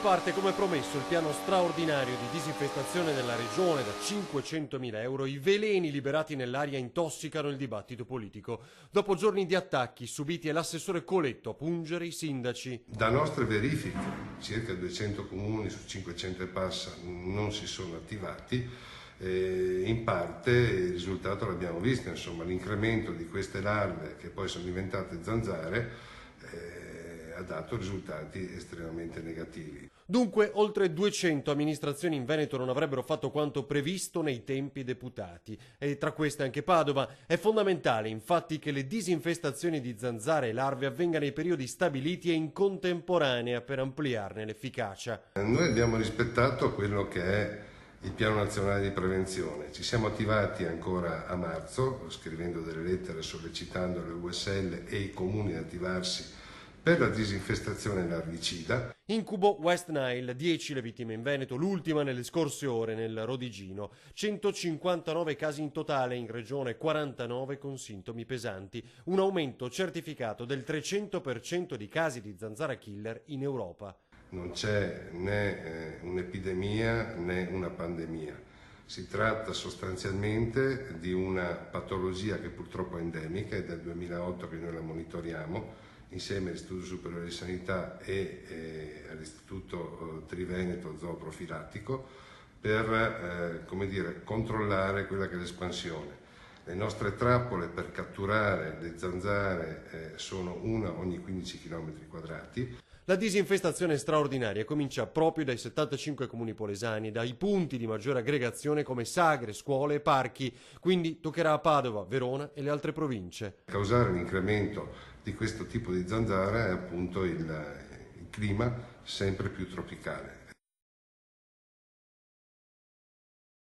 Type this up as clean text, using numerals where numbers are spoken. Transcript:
parte, come promesso, il piano straordinario di disinfestazione della regione da 500.000 euro. I veleni liberati nell'aria intossicano il dibattito politico. Dopo giorni di attacchi subiti è l'assessore Coletto a pungere i sindaci. Da nostre verifiche, circa 200 comuni su 500 e passa non si sono attivati. In parte il risultato l'abbiamo visto, insomma, l'incremento di queste larve che poi sono diventate zanzare ha dato risultati estremamente negativi. Dunque, oltre 200 amministrazioni in Veneto non avrebbero fatto quanto previsto nei tempi deputati. E tra queste anche Padova. È fondamentale, infatti, che le disinfestazioni di zanzare e larve avvengano nei periodi stabiliti e in contemporanea per ampliarne l'efficacia. Noi abbiamo rispettato quello che è il piano nazionale di prevenzione. Ci siamo attivati ancora a marzo, scrivendo delle lettere sollecitando le USL e i comuni ad attivarsi per la disinfestazione larvicida. Incubo West Nile, 10 le vittime in Veneto, l'ultima nelle scorse ore nel Rodigino. 159 casi in totale in regione, 49 con sintomi pesanti. Un aumento certificato del 300% di casi di zanzara killer in Europa. Non c'è né un'epidemia né una pandemia. Si tratta sostanzialmente di una patologia che purtroppo è endemica, è dal 2008 che noi la monitoriamo, insieme all'Istituto Superiore di Sanità e all'Istituto Triveneto Zooprofilattico per controllare quella che è l'espansione. Le nostre trappole per catturare le zanzare sono una ogni 15 km quadrati. La disinfestazione straordinaria comincia proprio dai 75 comuni polesani, dai punti di maggiore aggregazione come sagre, scuole e parchi, quindi toccherà a Padova, Verona e le altre province. Causare l'incremento di questo tipo di zanzara è appunto il clima sempre più tropicale.